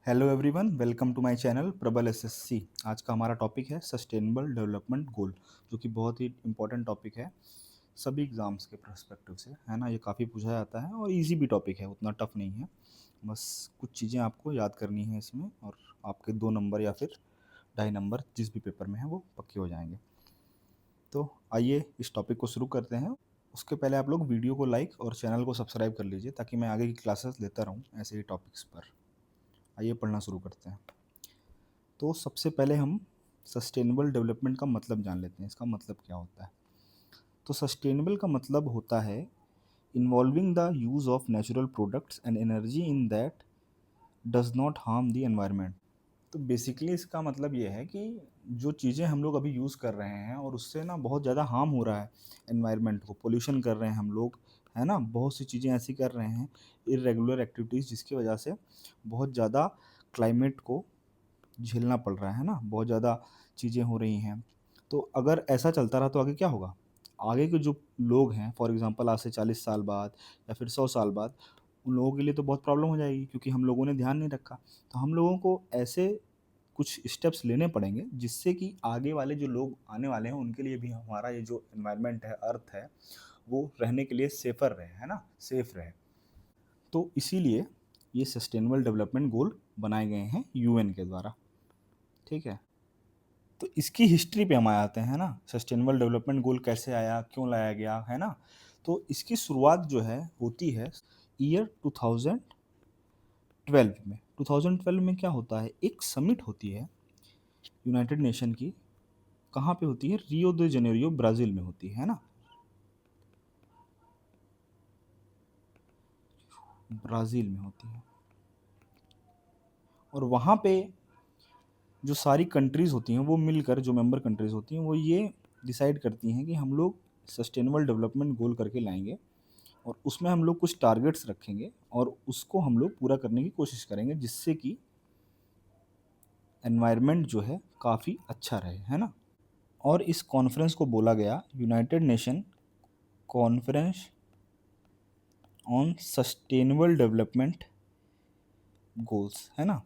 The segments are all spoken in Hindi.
Hello everyone, welcome to my channel Prabal SSC. आज का हमारा टॉपिक है सस्टेनेबल डेवलपमेंट गोल, जो कि बहुत ही इम्पोर्टेंट टॉपिक है सभी एग्ज़ाम्स के पर्सपेक्टिव से, है ना। ये काफ़ी पूछा जाता है और इजी भी टॉपिक है, उतना टफ नहीं है। बस कुछ चीज़ें आपको याद करनी है इसमें और आपके 2 नंबर या फिर 2.5 नंबर जिस भी पेपर में है वो पक्के हो जाएंगे। तो आइए इस टॉपिक को शुरू करते हैं। उसके पहले आप लोग वीडियो को लाइक और चैनल को सब्सक्राइब कर लीजिए ताकि मैं आगे की क्लासेस लेता रहूँ ऐसे ही टॉपिक्स पर। आइए पढ़ना शुरू करते हैं। तो सबसे पहले हम सस्टेनेबल डेवलपमेंट का मतलब जान लेते हैं। इसका मतलब क्या होता है? तो सस्टेनेबल का मतलब होता है involving the use of natural products and energy in that does not harm the environment. तो बेसिकली इसका मतलब ये है कि जो चीज़ें हम लोग अभी यूज़ कर रहे हैं और उससे ना बहुत ज़्यादा हार्म हो रहा है एनवायरनमेंट को, पोल्यूशन कर रहे हैं हम लोग, है ना। बहुत सी चीज़ें ऐसी कर रहे हैं, इरेगुलर एक्टिविटीज़, जिसकी वजह से बहुत ज़्यादा क्लाइमेट को झेलना पड़ रहा है ना, बहुत ज़्यादा चीज़ें हो रही हैं। तो अगर ऐसा चलता रहा तो आगे क्या होगा? आगे के जो लोग हैं, फॉर एग्ज़ाम्पल आज से 40 साल बाद या फिर 100 साल बाद, उन लोगों के लिए तो बहुत प्रॉब्लम हो जाएगी क्योंकि हम लोगों ने ध्यान नहीं रखा। तो हम लोगों को ऐसे कुछ स्टेप्स लेने पड़ेंगे जिससे कि आगे वाले जो लोग आने वाले हैं उनके लिए भी हमारा ये जो एनवायरनमेंट है, अर्थ है, वो रहने के लिए सेफ़र रहे, है ना, सेफ़ रहे। तो इसीलिए ये सस्टेनेबल डेवलपमेंट गोल बनाए गए हैं यूएन के द्वारा, ठीक है। तो इसकी हिस्ट्री पे हम आ जाते हैं ना, सस्टेनेबल डेवलपमेंट गोल कैसे आया, क्यों लाया गया, है ना। तो इसकी शुरुआत जो है होती है ईयर 2012 में। 2012 में क्या होता है, एक समिट होती है यूनाइटेड नेशन की। कहाँ पे होती है? रियो दे जनेरियो, ब्राज़ील में होती है ना, ब्राज़ील में होती है। और वहाँ पे जो सारी कंट्रीज़ होती हैं वो मिलकर, जो मेंबर कंट्रीज़ होती हैं वो ये डिसाइड करती हैं कि हम लोग सस्टेनेबल डेवलपमेंट गोल करके लाएंगे और उसमें हम लोग कुछ टारगेट्स रखेंगे और उसको हम लोग पूरा करने की कोशिश करेंगे जिससे कि एनवायरनमेंट जो है काफ़ी अच्छा रहे, है ना। और इस कॉन्फ्रेंस को बोला गया United nation conference on sustainable development goals, है ना।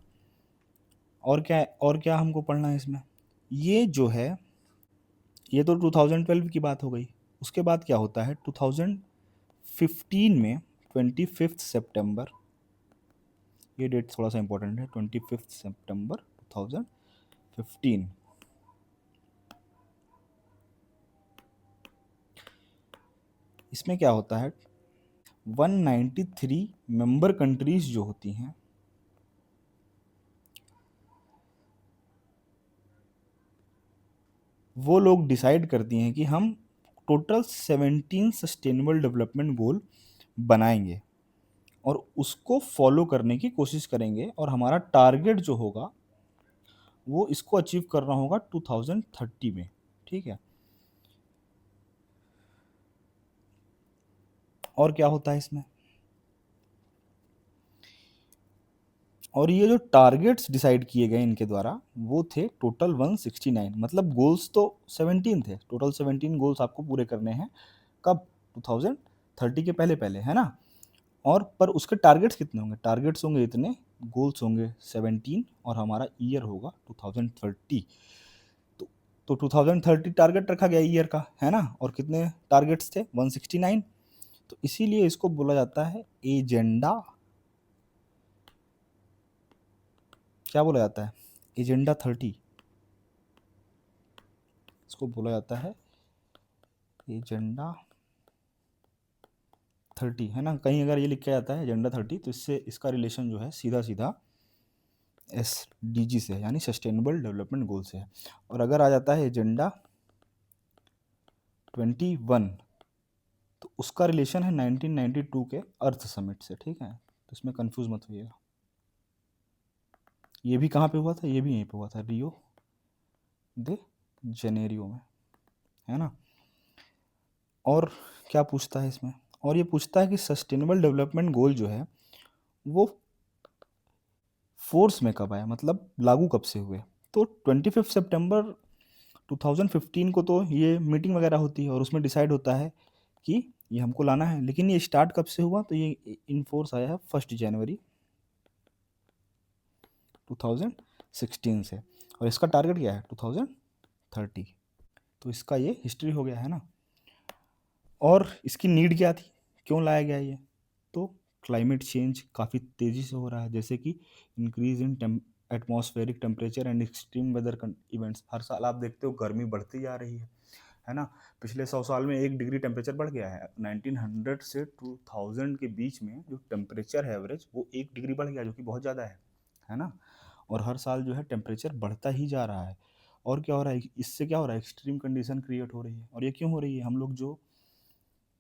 और क्या हमको पढ़ना है इसमें? ये जो है, ये तो 2012 की बात हो गई। उसके बाद क्या होता है 2015 में, 25 सितंबर, ये डेट थोड़ा सा इंपॉर्टेंट है, 25 सितंबर 2015। इसमें क्या होता है, 193 मेंबर कंट्रीज जो होती हैं वो लोग डिसाइड करती हैं कि हम टोटल 17 सस्टेनेबल डेवलपमेंट गोल बनाएंगे और उसको फॉलो करने की कोशिश करेंगे और हमारा टारगेट जो होगा वो इसको अचीव करना होगा 2030 में, ठीक है। और क्या होता है इसमें, और ये जो टारगेट्स डिसाइड किए गए इनके द्वारा वो थे टोटल 169। मतलब गोल्स तो 17 थे, टोटल 17 गोल्स आपको पूरे करने हैं। कब? 2030 के पहले पहले, है ना। और पर उसके टारगेट्स कितने होंगे? टारगेट्स होंगे इतने, गोल्स होंगे 17 और हमारा ईयर होगा 2030। तो 2030 टारगेट रखा गया ईयर का, है ना। और कितने टारगेट्स थे? 169। तो इसीलिए इसको बोला जाता है एजेंडा, क्या बोला जाता है? एजेंडा 30। इसको बोला जाता है एजेंडा 30, है ना। कहीं अगर ये लिखा जाता है एजेंडा 30 तो इससे इसका रिलेशन जो है सीधा सीधा SDG से है, यानी सस्टेनेबल डेवलपमेंट गोल से है। और अगर आ जाता है एजेंडा 21 तो उसका रिलेशन है 1992 के अर्थ समिट से, ठीक है। तो इसमें कंफ्यूज मत होइएगा। ये भी कहाँ पे हुआ था? ये भी यहीं पे हुआ था, रियो दे जनेरियो में, है ना। और क्या पूछता है इसमें? और ये पूछता है कि सस्टेनेबल डेवलपमेंट गोल जो है वो फोर्स में कब आया, मतलब लागू कब से हुए। तो 25 सितंबर 2015 को तो ये मीटिंग वगैरह होती है और उसमें डिसाइड होता है कि ये हमको लाना है। लेकिन ये स्टार्ट कब से हुआ? तो ये इन फोर्स आया है 1 जनवरी 2016 से, और इसका टारगेट क्या है 2030। तो इसका ये हिस्ट्री हो गया है ना। और इसकी नीड क्या थी, क्यों लाया गया ये? तो क्लाइमेट चेंज काफ़ी तेज़ी से हो रहा है, जैसे कि increase in atmospheric temperature and extreme weather events. हर साल आप देखते हो गर्मी बढ़ती जा रही है ना। पिछले 100 साल में 1 डिग्री टेम्परेचर बढ़ गया है। 1900 से 2000 के बीच में जो टेम्परेचर है एवरेज, वो 1 डिग्री बढ़ गया, जो कि बहुत ज़्यादा है ना। और हर साल जो है टेम्परेचर बढ़ता ही जा रहा है। और क्या हो रहा है, इससे क्या हो रहा है, एक्सट्रीम कंडीशन क्रिएट हो रही है। और ये क्यों हो रही है? हम लोग जो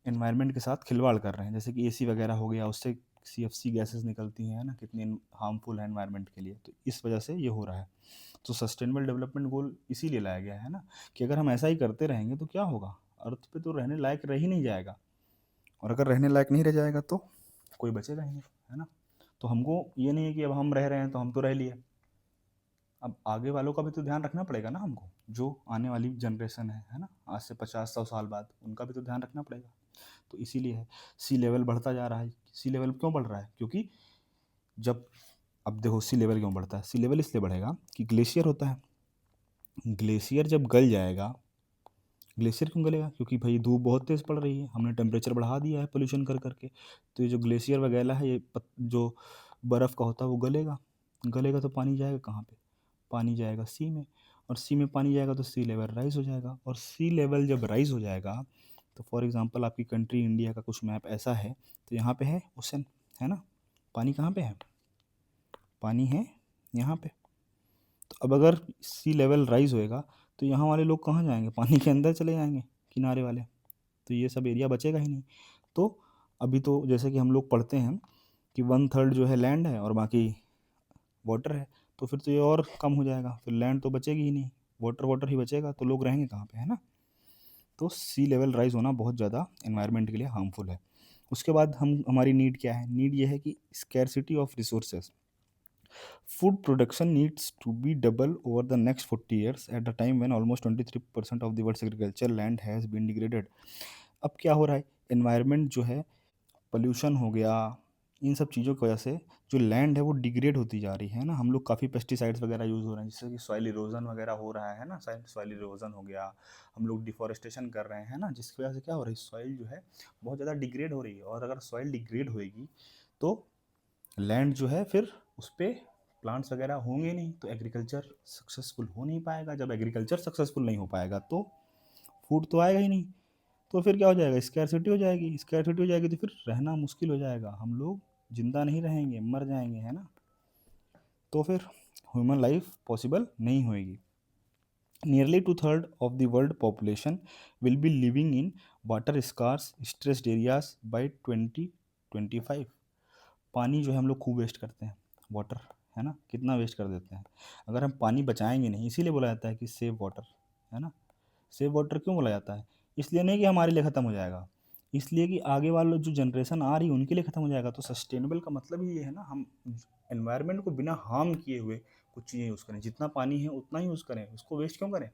एनवायरनमेंट के साथ खिलवाड़ कर रहे हैं, जैसे कि एसी वगैरह हो गया, उससे सीएफसी गैसेस निकलती हैं ना, कितनी हार्मफुल है एनवायरनमेंट के लिए। तो इस वजह से ये हो रहा है। तो सस्टेनेबल डेवलपमेंट गोल इसीलिए लाया गया है ना, कि अगर हम ऐसा ही करते रहेंगे तो क्या होगा, अर्थ पे तो रहने लायक रह ही नहीं जाएगा। और अगर रहने लायक नहीं रह जाएगा तो कोई बचेगा ही नहीं, है ना। तो हमको ये नहीं है कि अब हम रह रहे हैं तो हम तो रह लिए, अब आगे वालों का भी तो ध्यान रखना पड़ेगा ना हमको, जो आने वाली जनरेशन है ना, आज से 50-100 साल बाद, उनका भी तो ध्यान रखना पड़ेगा। तो इसीलिए है, सी लेवल बढ़ता जा रहा है। सी लेवल क्यों बढ़ रहा है? क्योंकि जब, अब देखो सी लेवल क्यों बढ़ता है, सी लेवल इसलिए बढ़ेगा कि ग्लेशियर होता है, ग्लेशियर जब गल जाएगा, ग्लेशियर क्यों गलेगा? क्योंकि भाई धूप बहुत तेज़ पड़ रही है, हमने टेम्परेचर बढ़ा दिया है पोल्यूशन कर करके। तो ये जो ग्लेशियर वगैरह है, ये जो बर्फ़ का होता है वो गलेगा, गलेगा तो पानी जाएगा कहाँ पे? पानी जाएगा सी में, और सी में पानी जाएगा तो सी लेवल राइज़ हो जाएगा। और सी लेवल जब राइज़ हो जाएगा, तो फॉर एग्ज़ाम्पल आपकी कंट्री इंडिया का कुछ मैप ऐसा है, तो यहाँ पे है ओशन, है ना, पानी कहाँ पे है? पानी है यहाँ पे। तो अब अगर सी लेवल राइज़ होएगा तो यहाँ वाले लोग कहाँ जाएंगे? पानी के अंदर चले जाएंगे, किनारे वाले। तो ये सब एरिया बचेगा ही नहीं। तो अभी तो जैसे कि हम लोग पढ़ते हैं कि 1/3 जो है लैंड है और बाकी वाटर है, तो फिर तो ये और कम हो जाएगा, फिर लैंड तो बचेगी ही नहीं, वाटर वाटर ही बचेगा, तो लोग रहेंगे कहाँ पे, है ना। तो सी लेवल राइज़ होना बहुत ज़्यादा एनवायरनमेंट के लिए हार्मफुल है। उसके बाद हमारी नीड क्या है? नीड ये है कि scarcity of resources. Food production needs to be double over the next 40 years at a time when almost 23% of the world's agricultural land has been degraded. अब क्या हो रहा है, एनवायरनमेंट जो है, पोल्यूशन हो गया, इन सब चीज़ों की वजह से जो लैंड है वो डिग्रेड होती जा रही है ना। हम लोग काफ़ी पेस्टिसाइड्स वगैरह यूज़ हो रहे हैं, जिससे कि सॉइल इरोजन वगैरह हो रहा है ना, सॉइल इरोजन हो गया। हम लोग डिफॉरेस्टेशन कर रहे हैं ना, जिसकी वजह से क्या हो रही है, सॉइल जो है बहुत ज़्यादा डिग्रेड हो रही है। और अगर सॉइल डिग्रेड होएगी तो लैंड जो है, फिर उस पर प्लांट्स वगैरह होंगे नहीं, तो एग्रीकल्चर सक्सेसफुल हो नहीं पाएगा। जब एग्रीकल्चर सक्सेसफुल नहीं हो पाएगा तो फूड तो आएगा ही नहीं। तो फिर क्या हो जाएगा, स्कैरसिटी हो जाएगी। स्कैरसिटी हो जाएगी तो फिर रहना मुश्किल हो जाएगा, हम लोग जिंदा नहीं रहेंगे, मर जाएंगे, है ना। तो फिर ह्यूमन लाइफ पॉसिबल नहीं होएगी। Nearly 2/3 of the world population will be living in water scarce stressed areas by 2025। पानी जो है हम लोग खूब वेस्ट करते हैं, वाटर, है ना, कितना वेस्ट कर देते हैं। अगर हम पानी बचाएंगे नहीं, इसीलिए बोला जाता है कि सेव वाटर, है ना। सेव वाटर क्यों बोला जाता है? इसलिए नहीं कि हमारे लिए ख़त्म हो जाएगा, इसलिए कि आगे वाले जो जनरेशन आ रही है उनके लिए ख़त्म हो जाएगा। तो सस्टेनेबल का मतलब ही ये है ना, हम एनवायरनमेंट को बिना हार्म किए हुए कुछ चीज़ें यूज़ करें, जितना पानी है उतना ही यूज़ करें, उसको वेस्ट क्यों करें?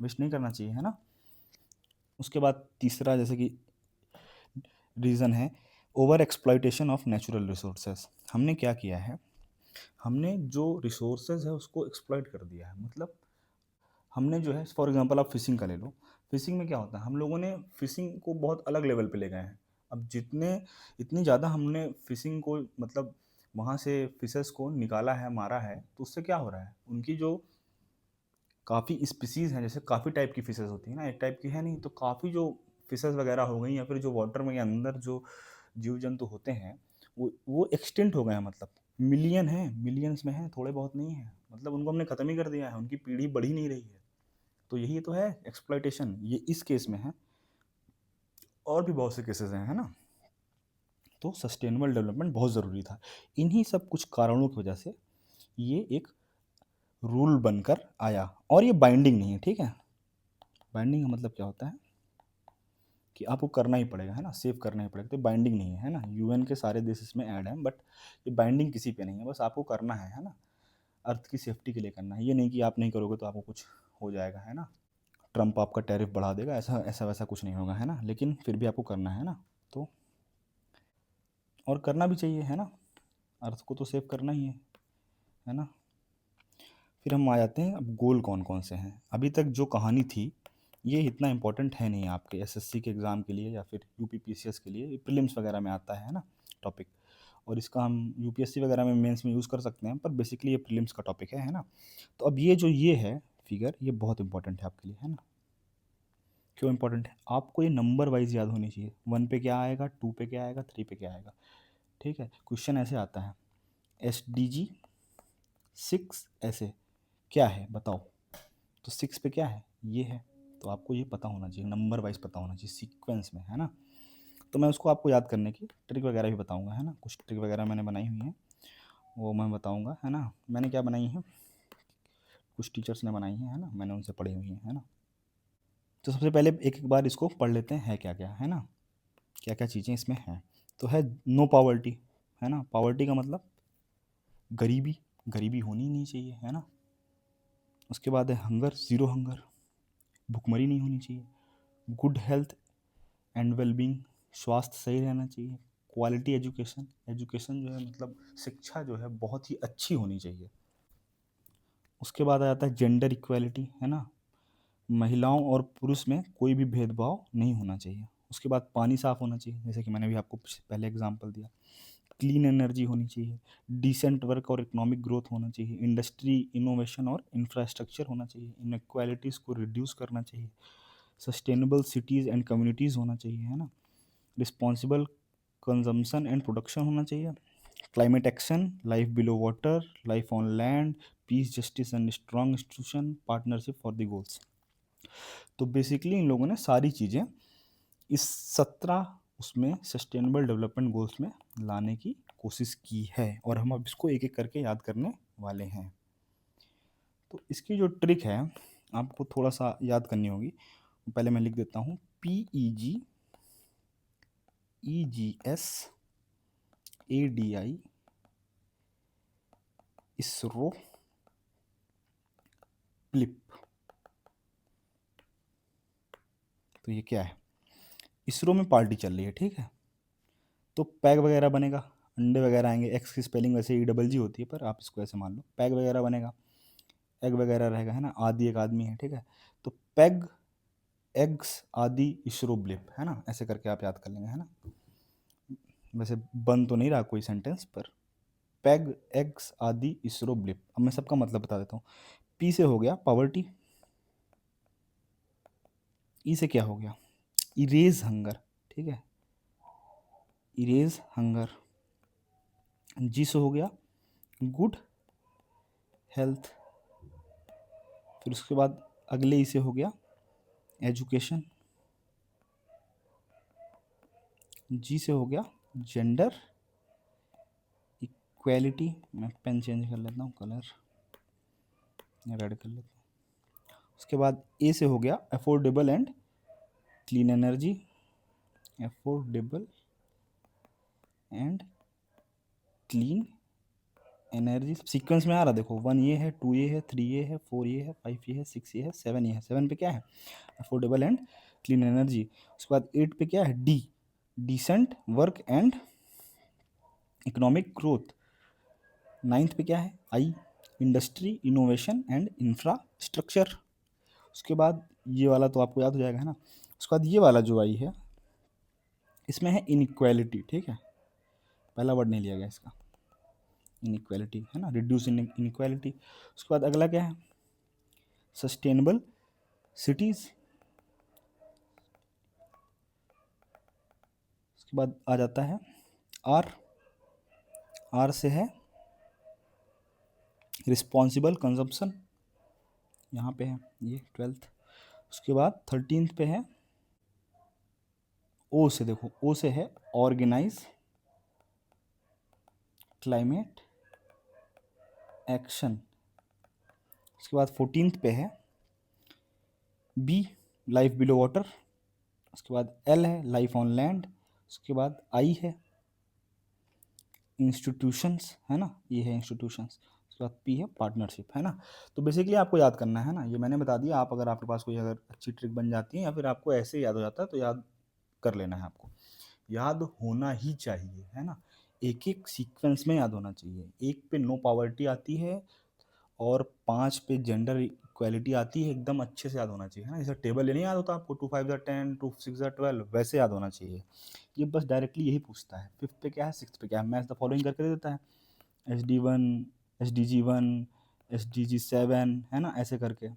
वेस्ट नहीं करना चाहिए, है ना। उसके बाद तीसरा जैसे कि रीज़न है over exploitation of natural resources. हमने क्या किया है, हमने जो रिसोर्सेज है उसको एक्सप्लॉइट कर दिया है। मतलब हमने जो है, फॉर एग्जांपल आप फिशिंग का ले लो, फिशिंग में क्या होता है, हम लोगों ने फिशिंग को बहुत अलग लेवल पे ले गए हैं। अब इतनी ज़्यादा हमने फिशिंग को, मतलब वहाँ से फिशेस को निकाला है, मारा है, तो उससे क्या हो रहा है, उनकी जो काफ़ी स्पीसीज़ हैं, जैसे काफ़ी टाइप की फिशेस होती है ना, एक टाइप की है नहीं, तो काफ़ी जो फिशेस वगैरह हो गई, या फिर जो वाटर में के अंदर जो जीव जंतु होते हैं, वो एक्सटिंक्ट हो गए हैं। मतलब मिलियन हैं, मिलियंस में हैं, थोड़े बहुत नहीं है। मतलब उनको हमने ख़त्म ही कर दिया है, उनकी पीढ़ी बढ़ ही नहीं रही है। तो यही तो है एक्सप्लॉइटेशन, ये इस केस में है, और भी बहुत से केसेस हैं, है ना। तो सस्टेनेबल डेवलपमेंट बहुत ज़रूरी था। इन्हीं सब कुछ कारणों की वजह से ये एक रूल बनकर आया, और ये बाइंडिंग नहीं है, ठीक है। बाइंडिंग का मतलब क्या होता है कि आपको करना ही पड़ेगा, है ना, सेव करना ही पड़ेगा। तो बाइंडिंग नहीं है ना, यूएन के सारे देश इसमें ऐड हैं, बट ये बाइंडिंग किसी पे नहीं है, बस आपको करना है ना, अर्थ की सेफ्टी के लिए करना है। ये नहीं कि आप नहीं करोगे तो आपको कुछ हो जाएगा, है ना, ट्रम्प आपका टैरिफ बढ़ा देगा, ऐसा ऐसा वैसा कुछ नहीं होगा, है ना। लेकिन फिर भी आपको करना है ना, तो और करना भी चाहिए, है ना, अर्थ को तो सेव करना ही है ना। फिर हम आ जाते हैं अब गोल कौन कौन से हैं। अभी तक जो कहानी थी ये इतना इम्पोर्टेंट है नहीं आपके एसएससी के एग्ज़ाम के लिए या फिर यूपीपीसीएस के लिए, ये प्रीलिम्स वगैरह में आता है ना टॉपिक, और इसका हम यूपीएससी वगैरह में मेंस में यूज़ कर सकते हैं, पर बेसिकली ये प्रीलिम्स का टॉपिक है ना। तो अब ये जो ये है फिगर, ये बहुत इंपॉर्टेंट है आपके लिए, है ना। क्यों इंपॉर्टेंट है? आपको ये नंबर वाइज याद होनी चाहिए, 1 पे क्या आएगा, 2 पे क्या आएगा, 3 पे क्या आएगा, ठीक है। क्वेश्चन ऐसे आता है, SDG 6 ऐसे क्या है बताओ, तो 6 पे क्या है, ये है। तो आपको ये पता होना चाहिए, नंबर वाइज पता होना चाहिए सीक्वेंस में, है ना। तो मैं उसको आपको याद करने की ट्रिक वगैरह भी बताऊंगा, है ना। कुछ ट्रिक वगैरह मैंने बनाई हुई है, वो मैं बताऊंगा, है ना। मैंने क्या बनाई है, कुछ टीचर्स ने बनाई है ना, मैंने उनसे पढ़ी हुई है ना। तो सबसे पहले एक एक बार इसको पढ़ लेते हैं, है क्या क्या, है ना, क्या क्या चीज़ें इसमें हैं। तो है नो पावर्टी, है ना। पावर्टी का मतलब गरीबी, गरीबी होनी ही नहीं चाहिए, है ना। उसके बाद है हंगर, ज़ीरो हंगर, भुखमरी नहीं होनी चाहिए। गुड हेल्थ एंड वेलबींग, स्वास्थ्य सही रहना चाहिए। क्वालिटी एजुकेशन, एजुकेशन जो है मतलब शिक्षा जो है बहुत ही अच्छी होनी चाहिए। उसके बाद आ जाता है जेंडर इक्वालिटी, है ना, महिलाओं और पुरुष में कोई भी भेदभाव नहीं होना चाहिए। उसके बाद पानी साफ होना चाहिए, जैसे कि मैंने भी आपको पहले एग्जांपल दिया। क्लीन एनर्जी होनी चाहिए, डिसेंट वर्क और इकोनॉमिक ग्रोथ होना चाहिए, इंडस्ट्री, इनोवेशन और इंफ्रास्ट्रक्चर होना चाहिए, इनक्वालिटीज़ को रिड्यूस करना चाहिए, सस्टेनेबल सिटीज़ एंड कम्युनिटीज़ होना चाहिए, है ना, रिस्पॉन्सिबल कंजम्पशन एंड प्रोडक्शन होना चाहिए, climate action, life below water, life on land, peace, justice and strong institution, partnership for the goals. तो बेसिकली इन लोगों ने सारी चीज़ें इस 17 उसमें सस्टेनेबल डेवलपमेंट गोल्स में लाने की कोशिश की है, और हम अब इसको एक एक करके याद करने वाले हैं। तो इसकी जो ट्रिक है आपको थोड़ा सा याद करनी होगी। पहले मैं लिख देता हूँ, PEG EGS ADI ISRO blip. तो ये क्या है, इसरो में पार्टी चल रही है, ठीक है। तो पैग वगैरह बनेगा, अंडे वगैरह आएंगे, एक्स की स्पेलिंग वैसे EGG होती है, पर आप इसको ऐसे मान लो, पैग वगैरह बनेगा, एग वगैरह रहेगा, है ना। आदि एक आदमी है, ठीक है। तो पैग एग्स आदि इसरो ब्लिप, है ना, ऐसे करके आप याद कर लेंगे, है ना। वैसे बन तो नहीं रहा कोई सेंटेंस, पर पैग एग्स आदि इसरो ब्लिप। अब मैं सबका मतलब बता देता हूँ। पी से हो गया पावर्टी, ई से क्या हो गया, इरेज हंगर, ठीक है, इरेज हंगर। जी से हो गया गुड हेल्थ। फिर उसके बाद अगले ई से हो गया एजुकेशन। जी से हो गया जेंडर इक्वेलिटी। मैं पेन चेंज कर लेता हूँ, कलर रेड कर लेता हूँ। उसके बाद ए से हो गया affordable and clean energy, affordable and clean energy. Sequence में आ रहा, देखो 1 ये है, 2 ये है, 3 ये है, 4 ये है, 5 ये है, 6 ये है, 7 ये है। 7 पे क्या है, अफोर्डेबल एंड क्लीन एनर्जी। उसके बाद 8 पे क्या है, D, decent work and economic growth. 9th पे क्या है, I, industry, innovation and infrastructure. उसके बाद ये वाला तो आपको याद हो जाएगा, है ना। उसके बाद ये वाला जो आई है, इसमें है इनइक्वालिटी, ठीक है, पहला वर्ड नहीं लिया गया इसका, इनइक्वालिटी, है ना, रिड्यूस इनइक्वालिटी। उसके बाद अगला क्या है, सस्टेनेबल सिटीज़। उसके बाद आ जाता है आर, आर से है रिस्पॉन्सिबल कंजम्पशन, यहाँ पे है ये 12th। उसके बाद 13th पे है ओ से, देखो ओ से है ऑर्गेनाइज क्लाइमेट एक्शन। उसके बाद 14th पे है बी, लाइफ बिलो वाटर। उसके बाद एल है लाइफ ऑन लैंड। उसके बाद आई है इंस्टीट्यूशंस, है ना, ये है इंस्टीट्यूशंस। उसके बाद पी है पार्टनरशिप, है ना। तो बेसिकली आपको याद करना है ना, ये मैंने बता दिया। आप अगर आपके पास कोई अगर अच्छी ट्रिक बन जाती है या फिर आपको ऐसे याद हो जाता है तो याद कर लेना है आपको, याद होना ही चाहिए, है ना। एक एक सीक्वेंस में याद होना चाहिए। एक पे नो पावर्टी आती है और 5 पे जेंडर इक्वालिटी आती है, एकदम अच्छे से याद होना चाहिए, है ना। जैसे टेबल ये नहीं याद होता आपको, 2 5 ज़ा 10, 2 6 ज़ा 12, वैसे याद होना चाहिए। ये बस डायरेक्टली यही पूछता है। 5th पे क्या है, 6th पे क्या है, मैच द फॉलोइंग करके दे देता है। SD1, SDG1, SDG7, है ना, ऐसे करके।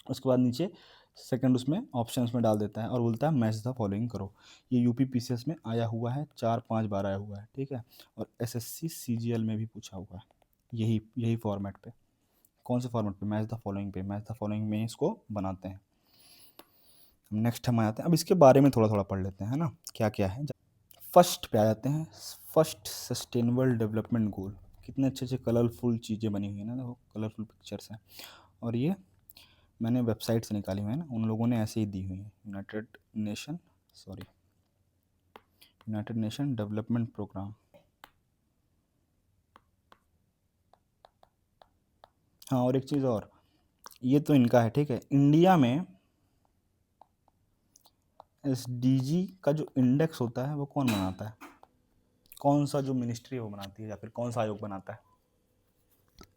उसके बाद नीचे सेकंड उसमें ऑप्शंस में डाल देता है और बोलता है मैच द फॉलोइंग करो। ये यूपी पीसीएस में आया हुआ है, 4-5 बार आया हुआ है, ठीक है। और एसएससी सीजीएल में भी पूछा हुआ है, यही यही फॉर्मेट पे। कौन से फॉर्मेट पे, मैच द फॉलोइंग पे। मैच द फॉलोइंग में इसको बनाते हैं। नेक्स्ट हम आ जाते हैं, अब इसके बारे में थोड़ा थोड़ा पढ़ लेते हैं, है ना, क्या क्या है। फर्स्ट पे आ जाते हैं, फर्स्ट सस्टेनेबल डेवलपमेंट गोल। कितने अच्छे अच्छे कलरफुल चीज़ें बनी हुई है ना, देखो कलरफुल पिक्चर्स हैं। और ये मैंने वेबसाइट से निकाली हुई है ना, उन लोगों ने ऐसे ही दी हुई है। United Nation Development Programme. हाँ, और एक चीज़ और, ये तो इनका है, ठीक है। इंडिया में एसडीजी का जो इंडेक्स होता है वो कौन बनाता है, कौन सा जो मिनिस्ट्री है वो बनाती है, या फिर कौन सा आयोग बनाता है।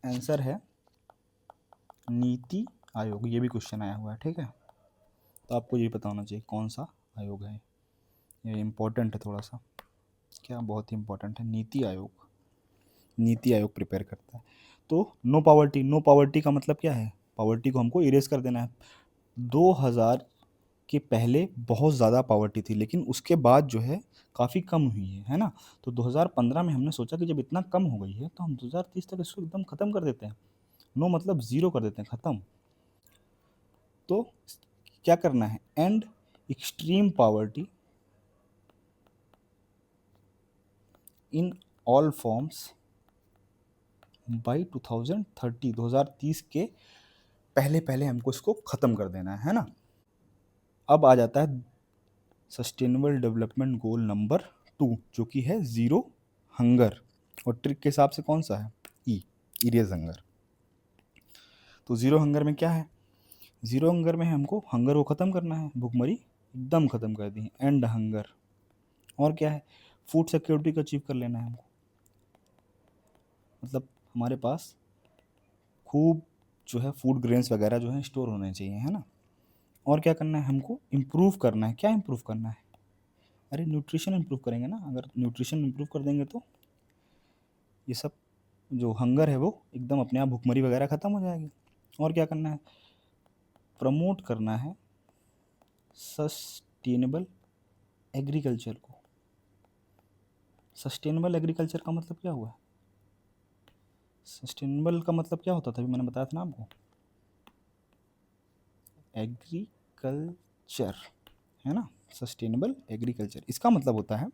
आंसर है नीति आयोग। ये भी क्वेश्चन आया हुआ है, ठीक है। तो आपको ये पता होना चाहिए कौन सा आयोग है। ये इम्पोर्टेंट है थोड़ा सा, क्या बहुत ही इम्पोर्टेंट है। नीति आयोग, नीति आयोग प्रिपेयर करता है। तो नो पावर्टी, नो पावर्टी का मतलब क्या है, पावर्टी को हमको इरेज कर देना है। 2000 के पहले बहुत ज़्यादा पावर्टी थी, लेकिन उसके बाद जो है काफ़ी कम हुई है ना। तो 2015 में हमने सोचा कि जब इतना कम हो गई है तो हम 2030 तक इसको एकदम ख़त्म कर देते हैं। नो मतलब ज़ीरो कर देते हैं, ख़त्म। तो क्या करना है, and extreme poverty in all forms by 2030 के पहले पहले हमको इसको ख़त्म कर देना है ना। अब आ जाता है सस्टेनेबल डेवलपमेंट गोल नंबर 2, जो कि है ज़ीरो हंगर। और ट्रिक के हिसाब से कौन सा है, इरेज हंगर। तो ज़ीरो हंगर में क्या है, ज़ीरो हंगर में हमको हंगर को ख़त्म करना है, भुखमरी एकदम ख़त्म कर दी, एंड हंगर। और क्या है, फूड सिक्योरिटी को अचीव कर लेना है हमको, मतलब हमारे पास खूब जो है फूड ग्रेन्स वगैरह जो है स्टोर होने चाहिए, है ना। और क्या करना है, हमको इम्प्रूव करना है। क्या इम्प्रूव करना है, अरे न्यूट्रिशन इम्प्रूव करेंगे ना। अगर न्यूट्रिशन इम्प्रूव कर देंगे तो ये सब जो हंगर है वो एकदम अपने आप, भुखमरी वगैरह ख़त्म हो जाएगी। और क्या करना है, प्रमोट करना है सस्टेनेबल एग्रीकल्चर को। सस्टेनेबल एग्रीकल्चर का मतलब क्या हुआ, सस्टेनेबल का मतलब क्या होता था, अभी मैंने बताया था ना आपको, एग्रीकल्चर, है ना। सस्टेनेबल एग्रीकल्चर इसका मतलब होता है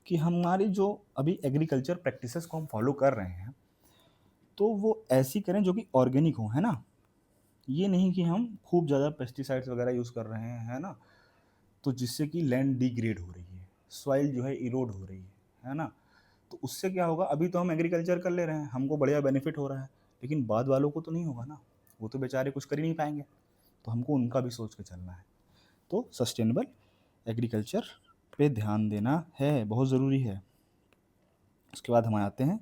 कि हमारी जो अभी एग्रीकल्चर प्रैक्टिसेस को हम फॉलो कर रहे हैं, तो वो ऐसी करें जो कि ऑर्गेनिक हो, है ना। ये नहीं कि हम खूब ज़्यादा पेस्टिसाइड्स वगैरह यूज़ कर रहे हैं, है ना, तो जिससे कि लैंड डिग्रेड हो रही है, सॉइल जो है इरोड हो रही है ना। तो उससे क्या होगा, अभी तो हम एग्रीकल्चर कर ले रहे हैं, हमको बढ़िया बेनिफिट हो रहा है, लेकिन बाद वालों को तो नहीं होगा ना, वो तो बेचारे कुछ कर ही नहीं पाएंगे। तो हमको उनका भी सोच के चलना है। तो सस्टेनेबल एग्रीकल्चर पे ध्यान देना है, बहुत ज़रूरी है। उसके बाद हम आते हैं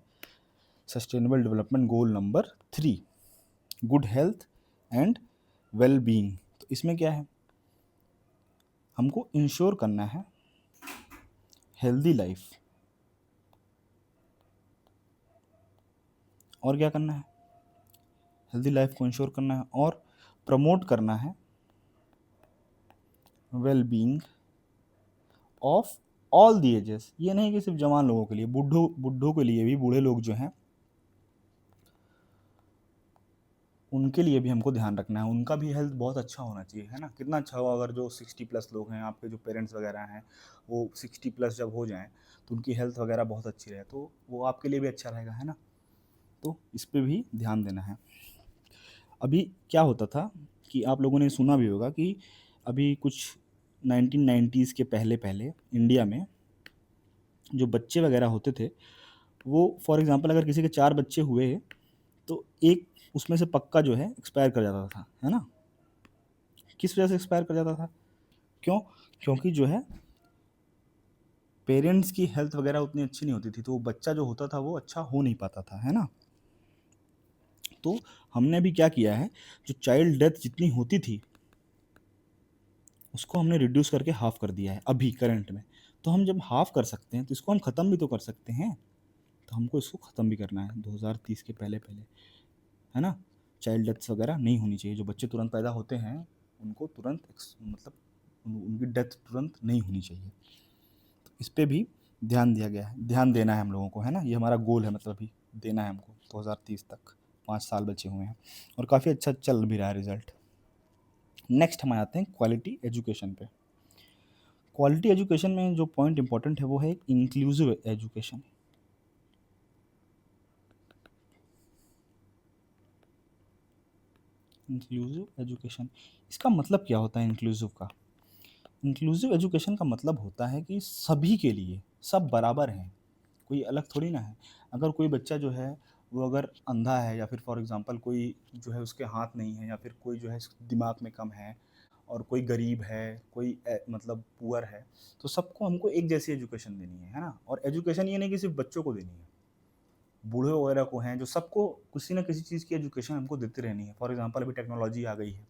sustainable development goal number 3, good health and well being. तो इसमें क्या है, हमको इंश्योर करना है हेल्दी लाइफ। और क्या करना है, हेल्दी लाइफ को इंश्योर करना है और प्रमोट करना है well being of all the ages. ये नहीं कि सिर्फ जवान लोगों के लिए, बूढ़ों बूढ़ों के लिए भी, बूढ़े लोग जो हैं उनके लिए भी हमको ध्यान रखना है, उनका भी हेल्थ बहुत अच्छा होना चाहिए, है ना। कितना अच्छा होगा अगर जो 60+ लोग हैं, आपके जो पेरेंट्स वगैरह हैं, वो 60+ जब हो जाएं तो उनकी हेल्थ वगैरह बहुत अच्छी रहे, तो वो आपके लिए भी अच्छा रहेगा, है ना। तो इस पे भी ध्यान देना है। अभी क्या होता था कि आप लोगों ने सुना भी होगा कि अभी कुछ 1990s के पहले पहले इंडिया में जो बच्चे वगैरह होते थे, वो फॉर एग्जांपल अगर किसी के 4 बच्चे हुए तो एक उसमें से पक्का जो है एक्सपायर कर जाता था, है ना। किस वजह से एक्सपायर कर जाता था, क्यों, क्योंकि जो है पेरेंट्स की हेल्थ वगैरह उतनी अच्छी नहीं होती थी, तो वो बच्चा जो होता था वो अच्छा हो नहीं पाता था, है ना। तो हमने अभी क्या किया है, जो चाइल्ड डेथ जितनी होती थी उसको हमने रिड्यूस करके हाफ कर दिया है अभी करंट में। तो हम जब हाफ कर सकते हैं तो इसको हम ख़त्म भी तो कर सकते हैं। तो हमको इसको ख़त्म भी करना है 2030 के पहले पहले, है ना। चाइल्ड डेथ्स वगैरह नहीं होनी चाहिए, जो बच्चे तुरंत पैदा होते हैं उनको तुरंत मतलब उनकी डेथ तुरंत नहीं होनी चाहिए। तो इस पे भी ध्यान दिया गया है, ध्यान देना है हम लोगों को, है ना। ये हमारा गोल है, मतलब अभी देना है हमको 2030 तक, 5 साल बचे हुए हैं और काफ़ी अच्छा चल भी रहा है रिजल्ट। नेक्स्ट हम आते हैं क्वालिटी एजुकेशन पे। क्वालिटी एजुकेशन में जो पॉइंट इंपॉर्टेंट है वो है इंक्लूसिव एजुकेशन। इंक्लूसिव एजुकेशन, इसका मतलब क्या होता है इंक्लूसिव का? इंक्लूसिव एजुकेशन का मतलब होता है कि सभी के लिए सब बराबर हैं, कोई अलग थोड़ी ना है। अगर कोई बच्चा जो है वो अगर अंधा है, या फिर फॉर एग्जांपल कोई जो है उसके हाथ नहीं है, या फिर कोई जो है दिमाग में कम है, और कोई गरीब है, कोई मतलब पुअर है, तो सबको हमको एक जैसी एजुकेशन देनी है ना। और एजुकेशन ये नहीं कि सिर्फ बच्चों को देनी है, बूढ़े वगैरह को हैं, जो सबको किसी ना किसी चीज़ की एजुकेशन हमको देती रहनी है। फॉर एग्जांपल अभी टेक्नोलॉजी आ गई है,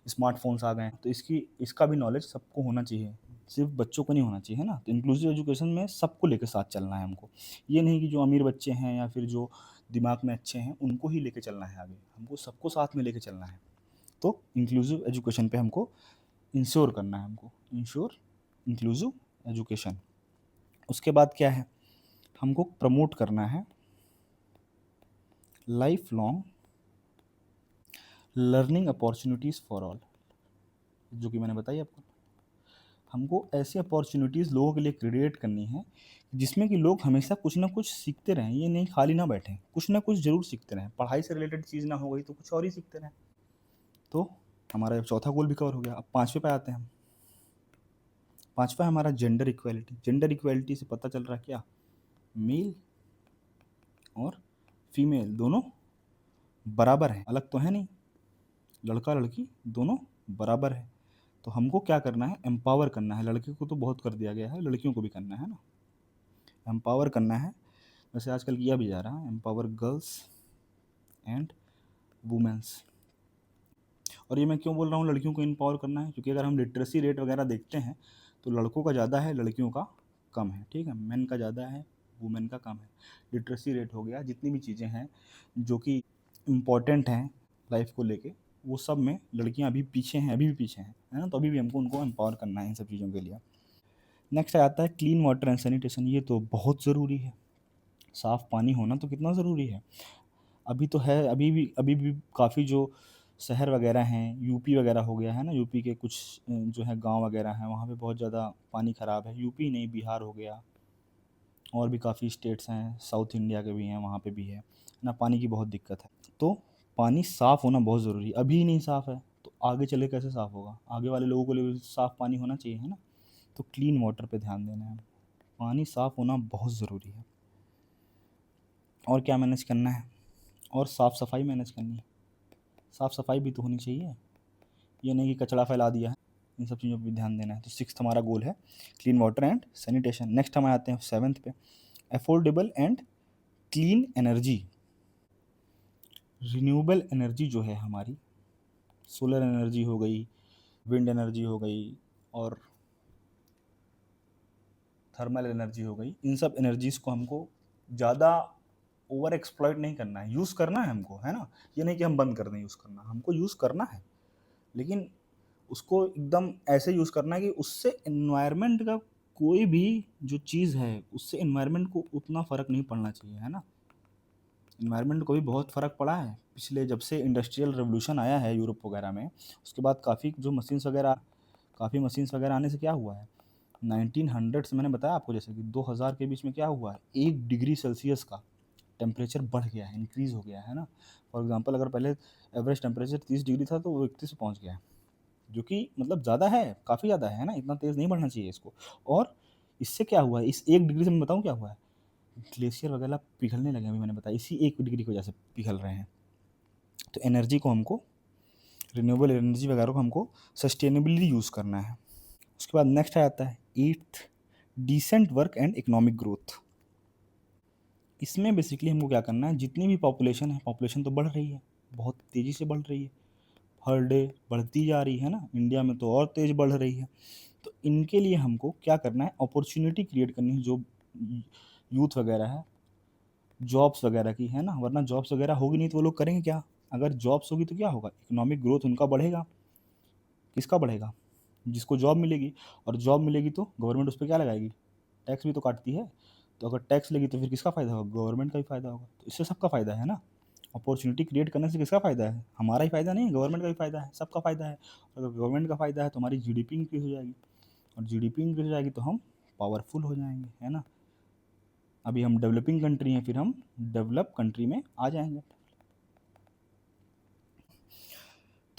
स्मार्टफ़ोन्स आ गए हैं, तो इसका भी नॉलेज सबको होना चाहिए, सिर्फ बच्चों को नहीं होना चाहिए, है ना। तो इंक्लूसिव एजुकेशन में सबको लेके साथ चलना है हमको। ये नहीं कि जो अमीर बच्चे हैं या फिर जो दिमाग में अच्छे हैं उनको ही लेके चलना है आगे, हमको सबको साथ में लेके चलना है। तो इंक्लूसिव एजुकेशन पे हमको इंश्योर करना है, हमको इंश्योर इंक्लूसिव एजुकेशन। उसके बाद क्या है, हमको प्रमोट करना है life long learning opportunities for all, जो कि मैंने बताई आपको। हमको ऐसी अपॉर्चुनिटीज़ लोगों के लिए क्रिएट करनी है जिसमें कि लोग हमेशा कुछ ना कुछ सीखते रहें, ये नहीं खाली ना बैठें, कुछ ना कुछ ज़रूर सीखते रहें। पढ़ाई से रिलेटेड चीज़ ना हो गई तो कुछ और ही सीखते रहें। तो हमारा चौथा गोल भी कवर हो गया। अब पाँचवें पे आते हैं हम। पाँचवा है हमारा जेंडर इक्वालिटी। जेंडर इक्वालिटी से पता चल रहा है क्या, मेल और फीमेल दोनों बराबर हैं, अलग तो है नहीं, लड़का लड़की दोनों बराबर है। तो हमको क्या करना है, एम्पावर करना है। लड़के को तो बहुत कर दिया गया है, लड़कियों को भी करना है ना, एम्पावर करना है। वैसे आजकल किया भी जा रहा है, एम्पावर गर्ल्स एंड वुमेंस। और ये मैं क्यों बोल रहा हूँ लड़कियों को एम्पावर करना है, क्योंकि अगर हम लिटरेसी रेट वगैरह देखते हैं तो लड़कों का ज़्यादा है, लड़कियों का कम है, ठीक है। मेन का ज़्यादा है, वुमेन का कम है। लिटरेसी रेट हो गया, जितनी भी चीज़ें हैं जो कि इम्पॉर्टेंट हैं लाइफ को लेके, वो सब में लड़कियां अभी पीछे हैं, अभी भी पीछे हैं, है ना। तो अभी भी हमको उनको एम्पावर करना है इन सब चीज़ों के लिए। नेक्स्ट आता है क्लीन वाटर एंड सैनिटेशन। ये तो बहुत ज़रूरी है, साफ़ पानी होना तो कितना ज़रूरी है। अभी तो है, अभी भी काफ़ी जो शहर वगैरह हैं, यूपी वगैरह हो गया है ना, यूपी के कुछ जो है गांव वगैरह हैं, वहाँ पे बहुत ज़्यादा पानी ख़राब है। यूपी नहीं, बिहार हो गया, और भी काफ़ी स्टेट्स हैं, साउथ इंडिया के भी हैं, वहाँ पे भी है ना, पानी की बहुत दिक्कत है। तो पानी साफ़ होना बहुत ज़रूरी है। अभी नहीं साफ़ है तो आगे चले कैसे साफ़ होगा, आगे वाले लोगों के लिए भी साफ़ पानी होना चाहिए, है ना। तो क्लीन वाटर पे ध्यान देना है, पानी साफ़ होना बहुत ज़रूरी है। और क्या मैनेज करना है, और साफ़ सफाई मैनेज करनी है। साफ़ सफाई भी तो होनी चाहिए, ये नहीं कि कचरा फैला दिया है। इन सब चीज़ों पर भी ध्यान देना है। तो सिक्स्थ हमारा गोल है clean water and sanitation. Next हम आते हैं सेवन्थ पे, affordable and clean energy. Renewable energy जो है हमारी, सोलर एनर्जी हो गई, विंड एनर्जी हो गई, और थर्मल एनर्जी हो गई, इन सब एनर्जीज़ को हमको ज़्यादा ओवर एक्सप्लॉइट नहीं करना है, यूज़ करना है हमको, है ना। ये नहीं कि हम बंद कर दें यूज़ करना, हमको यूज़ करना है, लेकिन उसको एकदम ऐसे यूज़ करना है कि उससे एनवायरनमेंट का कोई भी जो चीज़ है उससे एनवायरनमेंट को उतना फ़र्क नहीं पड़ना चाहिए, है ना। एनवायरनमेंट को भी बहुत फ़र्क पड़ा है पिछले, जब से इंडस्ट्रियल रेवोल्यूशन आया है यूरोप वगैरह में। उसके बाद काफ़ी मशीन्स वगैरह आने से क्या हुआ है, 1900 से मैंने बताया आपको, जैसे कि 2000 के बीच में क्या हुआ है, 1 डिग्री सेल्सियस का टेम्परेचर बढ़ गया है, इंक्रीज़ हो गया है ना। फॉर एग्जांपल अगर पहले एवरेज टेम्परेचर 30 डिग्री था तो वो 31 पे पहुंच गया है, जो कि मतलब ज़्यादा है, काफ़ी ज़्यादा है ना, इतना तेज़ नहीं बढ़ना चाहिए इसको। और इससे क्या हुआ है, इस 1 डिग्री से मैं बताऊँ क्या हुआ है, ग्लेशियर वगैरह पिघलने लगे, अभी मैंने बताया इसी 1 डिग्री की वजह से पिघल रहे हैं। तो एनर्जी को हमको, रिन्यूएबल एनर्जी वगैरह को हमको सस्टेनेबली यूज़ करना है। उसके बाद नेक्स्ट आता है eighth, decent work and economic growth. इसमें बेसिकली हमको क्या करना है, जितनी भी पॉपुलेशन है, पॉपुलेशन तो बढ़ रही है, बहुत तेज़ी से बढ़ रही है, हर डे बढ़ती जा रही है ना, इंडिया में तो और तेज़ बढ़ रही है। तो इनके लिए हमको क्या करना है, अपॉर्चुनिटी क्रिएट करनी है, जो यूथ वगैरह है, जॉब्स वगैरह की, है ना, वरना जॉब्स वगैरह होगी नहीं तो वो लोग करेंगे क्या? अगर जॉब्स होगी तो क्या होगा, इकोनॉमिक ग्रोथ उनका बढ़ेगा। किसका बढ़ेगा? जिसको जॉब मिलेगी, और जॉब मिलेगी तो गवर्नमेंट उस पे क्या लगाएगी? टैक्स भी तो काटती है। तो अगर टैक्स लेगी तो फिर किसका फ़ायदा होगा? गवर्नमेंट का ही फ़ायदा होगा। तो इससे सबका फ़ायदा है ना। अपॉर्चुनिटी क्रिएट करने से किसका फ़ायदा है? हमारा ही फ़ायदा नहीं, गवर्नमेंट का भी फ़ायदा है, सबका फ़ायदा है। अगर गवर्नमेंट का फ़ायदा है तो हमारी जीडीपी इंक्रीज़ हो जाएगी, और जीडीपी इंक्रीज़ हो जाएगी तो हम पावरफुल हो जाएँगे, है ना। अभी हम डेवलपिंग कंट्री हैं, फिर हम डेवलप कंट्री में आ जाएँगे।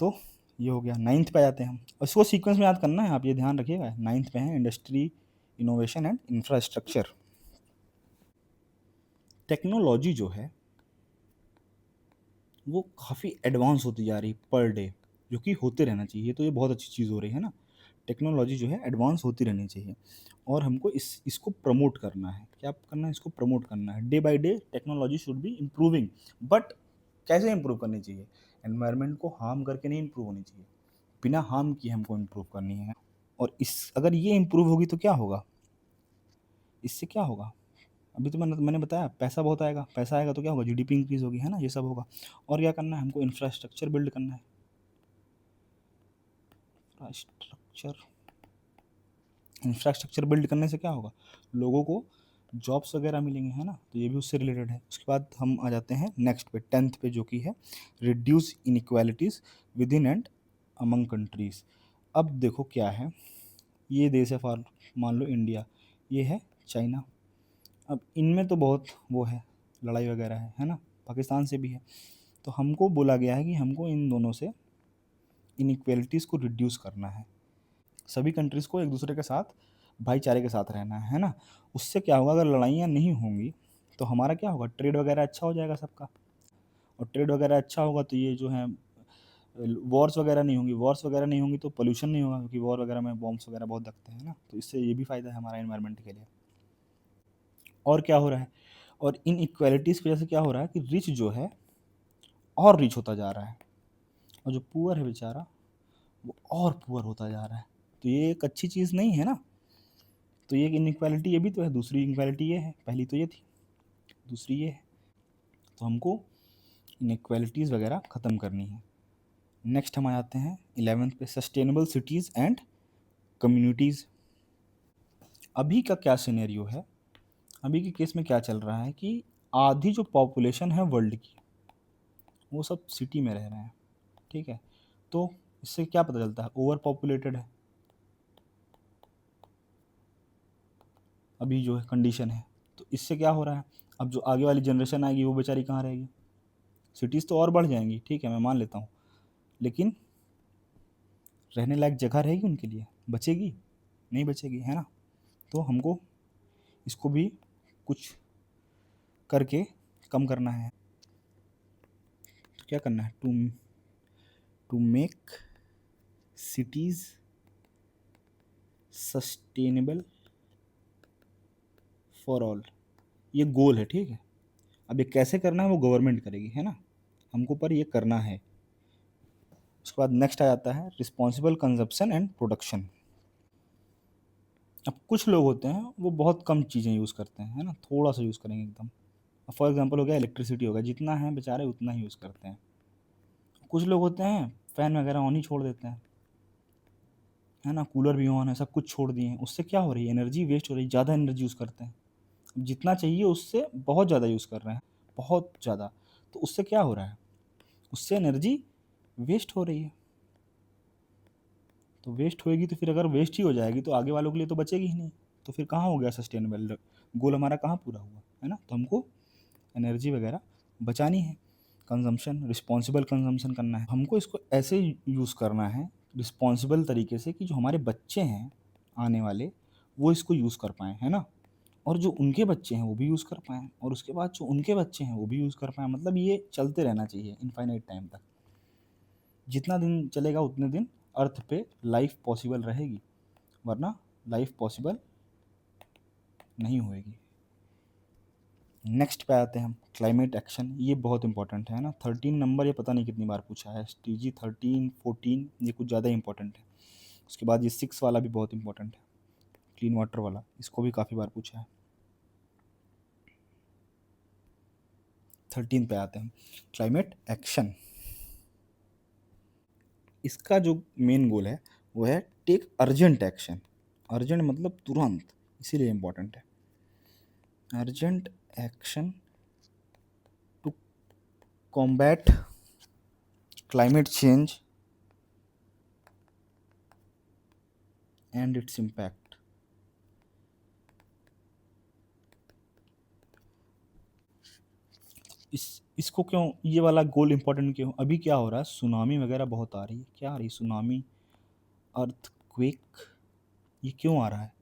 तो ये हो गया। 9th पे आ जाते हैं हम, और इसको सीक्वेंस में याद करना है, आप ये ध्यान रखिएगा। 9th पे है industry, innovation and infrastructure. Technology जो है वो काफ़ी एडवांस होती जा रही है पर डे, जो कि होते रहना चाहिए। तो ये बहुत अच्छी चीज़ हो रही है ना, टेक्नोलॉजी जो है एडवांस होती रहनी चाहिए, और हमको इसको प्रमोट करना है। क्या करना है? इसको प्रमोट करना है। Day by day technology should be improving, but कैसे इम्प्रूव करनी चाहिए? एनवायरनमेंट को हार्म करके नहीं इम्प्रूव होनी चाहिए, बिना हार्म किए हमको इम्प्रूव करनी है। और इस अगर ये इम्प्रूव होगी तो क्या होगा? इससे क्या होगा? अभी तो मैंने बताया, पैसा बहुत आएगा, पैसा आएगा तो क्या होगा? जीडीपी इंक्रीज़ होगी, है ना, ये सब होगा। और क्या करना है हमको? इंफ्रास्ट्रक्चर बिल्ड करना है। इंफ्रास्ट्रक्चर इंफ्रास्ट्रक्चर बिल्ड करने से क्या होगा? लोगों को जॉब्स वगैरह मिलेंगे, है ना, तो ये भी उससे रिलेटेड है। उसके बाद हम आ जाते हैं नेक्स्ट पे, 10th पे, जो कि है reduce inequalities with in and among countries. अब देखो क्या है, ये देश है, फॉर मान लो इंडिया, ये है चाइना। अब इनमें तो बहुत वो है, लड़ाई वगैरह है ना, पाकिस्तान से भी है। तो हमको बोला गया है कि हमको इन दोनों से इनइक्वालिटीज़ को रिड्यूस करना है। सभी कंट्रीज़ को एक दूसरे के साथ भाईचारे के साथ रहना है ना। उससे क्या होगा, अगर लड़ाइयाँ नहीं होंगी तो हमारा क्या होगा? ट्रेड वगैरह अच्छा हो जाएगा सबका, और ट्रेड वगैरह अच्छा होगा तो ये जो है वॉर्स वगैरह नहीं होंगी, वॉर्स वगैरह नहीं होंगी तो पोल्यूशन नहीं होगा, क्योंकि वॉर वगैरह में बॉम्ब्स वगैरह बहुत लगते हैं ना, तो इससे ये भी फ़ायदा है हमारा एनवायरनमेंट के लिए। और क्या हो रहा है, और इन इक्वालिटीज़ की वजह से क्या हो रहा है कि रिच जो है और रिच होता जा रहा है, और जो पुअर है बेचारा वो और पुअर होता जा रहा है। तो ये एक अच्छी चीज़ नहीं है ना। तो ये इनइक्वालिटी ये भी तो है, दूसरी इनइक्वालिटी ये है, पहली तो ये थी, दूसरी ये है। तो हमको इनइक्वालिटीज़ वगैरह ख़त्म करनी है। नेक्स्ट हम आ जाते हैं 11th पे, सस्टेनेबल सिटीज़ एंड कम्युनिटीज़। अभी का क्या सिनेरियो है, अभी के केस में क्या चल रहा है कि आधी जो पॉपुलेशन है वर्ल्ड की वो सब सिटी में रह रहे हैं, ठीक है। तो इससे क्या पता चलता है? ओवर पॉपुलेटेड है अभी जो है कंडीशन है। तो इससे क्या हो रहा है, अब जो आगे वाली जनरेशन आएगी वो बेचारी कहाँ रहेगी? सिटीज़ तो और बढ़ जाएंगी, ठीक है, मैं मान लेता हूँ, लेकिन रहने लायक जगह रहेगी उनके लिए? बचेगी? नहीं बचेगी, है ना। तो हमको इसको भी कुछ करके कम करना है। तो क्या करना है? To make cities sustainable for all, ये गोल है, ठीक है। अब ये कैसे करना है वो गवर्नमेंट करेगी, है ना, हमको पर ये करना है। उसके बाद नेक्स्ट आ जाता है रिस्पॉन्सिबल कंजप्शन एंड प्रोडक्शन। अब कुछ लोग होते हैं वो बहुत कम चीज़ें यूज़ करते हैं, है ना, थोड़ा सा यूज़ करेंगे एकदम। फॉर एग्जांपल हो गया इलेक्ट्रिसिटी, हो गया, जितना है बेचारे उतना ही यूज़ करते हैं। कुछ लोग होते हैं फ़ैन वगैरह ऑन ही छोड़ देते हैं, है ना, कूलर भी ऑन है, सब कुछ छोड़ दिए हैं। उससे क्या हो रही है? एनर्जी वेस्ट हो रही है, ज़्यादा एनर्जी यूज़ करते हैं। अब जितना चाहिए उससे बहुत ज़्यादा यूज़ कर रहे हैं, बहुत ज़्यादा। तो उससे क्या हो रहा है? उससे एनर्जी वेस्ट हो रही है। तो वेस्ट होएगी तो फिर अगर वेस्ट ही हो जाएगी तो आगे वालों के लिए तो बचेगी ही नहीं। तो फिर कहाँ हो गया सस्टेनेबल गोल, हमारा कहाँ पूरा हुआ, है ना। तो हमको एनर्जी वगैरह बचानी है, कंजम्पशन, रिस्पॉन्सिबल कंजम्पशन करना है। हमको इसको ऐसे यूज़ करना है रिस्पॉन्सिबल तरीके से कि जो हमारे बच्चे हैं आने वाले वो इसको यूज़ कर पाएँ, है ना, और जो उनके बच्चे हैं वो भी यूज़ कर पाएँ, और उसके बाद जो उनके बच्चे हैं वो भी यूज़ कर पाएँ। मतलब ये चलते रहना चाहिए इनफाइनाइट टाइम तक। जितना दिन चलेगा उतने दिन अर्थ पे लाइफ पॉसिबल रहेगी, वरना लाइफ पॉसिबल नहीं होएगी। नेक्स्ट पे आते हैं हम, क्लाइमेट एक्शन। ये बहुत इंपॉर्टेंट है ना, 13 नंबर, ये पता नहीं कितनी बार पूछा है, SDG 13, 14, ये कुछ ज़्यादा इंपॉर्टेंट है। उसके बाद ये 6 वाला भी बहुत इंपॉर्टेंट है, क्लीन वाटर वाला, इसको भी काफ़ी बार पूछा है। 13 पे आते हैं, क्लाइमेट एक्शन। इसका जो मेन गोल है वो है टेक अर्जेंट एक्शन। अर्जेंट मतलब तुरंत, इसीलिए इंपॉर्टेंट है। Urgent action to combat climate change and its impact. इसको क्यों, ये वाला गोल इंपॉर्टेंट क्यों? अभी क्या हो रहा है, सुनामी वगैरह बहुत आ रही है। क्या आ रही, सुनामी, अर्थक्वेक, ये क्यों आ रहा है?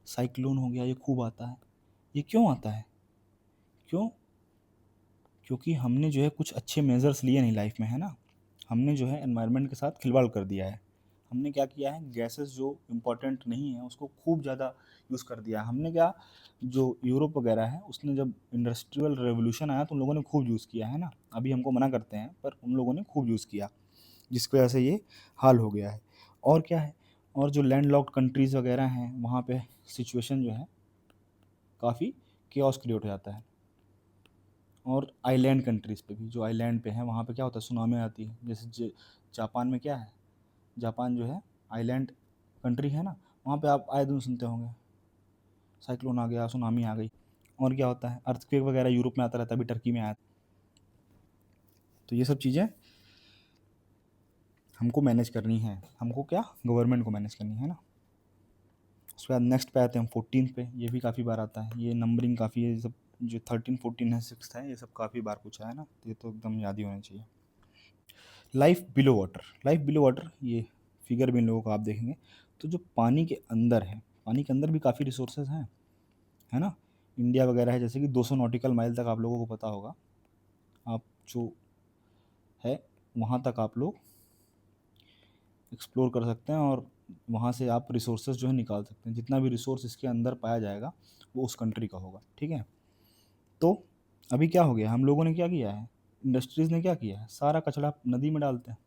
साइक्लोन हो गया, ये खूब आता है। ये क्यों आता है? क्यों? क्योंकि हमने जो है कुछ अच्छे मेजर्स लिए नहीं लाइफ में, है ना। हमने जो है एनवायरनमेंट के साथ खिलवाड़ कर दिया है। हमने क्या किया है, गैसेस जो इम्पोर्टेंट नहीं है उसको खूब ज़्यादा यूज़ कर दिया है। हमने क्या, जो यूरोप वगैरह है उसने जब इंडस्ट्रियल रेवोल्यूशन आया तो उन लोगों ने खूब यूज़ किया है ना। अभी हमको मना करते हैं पर उन लोगों ने खूब यूज़ किया, जिसकी वजह से ये हाल हो गया है। और क्या है, और जो लैंड लॉक्ड कंट्रीज़ वगैरह हैं वहाँ पे सिचुएशन जो है काफ़ी केओस क्रिएट हो जाता है। और आइलैंड कंट्रीज़ पे भी, जो आइलैंड पे हैं वहाँ पे क्या होता है, सुनामी आती है। जैसे जापान में क्या है, जापान जो है आइलैंड कंट्री है ना, वहाँ पे आप आए दिन सुनते होंगे साइक्लोन आ गया, सुनामी आ गई। और क्या होता है, अर्थक्वेक वगैरह यूरोप में आता रहता है, अभी टर्की में आया। तो ये सब चीज़ें हमको मैनेज करनी है, हमको क्या, गवर्नमेंट को मैनेज करनी है ना। उसके बाद नेक्स्ट पे आते हैं हम 14 पे, ये भी काफ़ी बार आता है। ये नंबरिंग काफ़ी है, ये सब जो 13, 14 है, 6 है, ये सब काफ़ी बार पूछा है ना, तो ये तो एकदम याद ही होना चाहिए। Life below water, life below water, ये फिगर भी इन लोगों को आप देखेंगे तो जो पानी के अंदर है, पानी के अंदर भी काफ़ी रिसोर्सेज हैं, है ना। इंडिया वगैरह है, जैसे कि 200 नॉटिकल माइल तक आप लोगों को पता होगा, आप जो है वहाँ तक आप लोग एक्सप्लोर कर सकते हैं और वहाँ से आप रिसोर्सेज जो है निकाल सकते हैं। जितना भी रिसोर्स इसके अंदर पाया जाएगा वो उस कंट्री का होगा, ठीक है। तो अभी क्या हो गया, हम लोगों ने क्या किया है, इंडस्ट्रीज़ ने क्या किया है, सारा कचरा नदी में डालते हैं,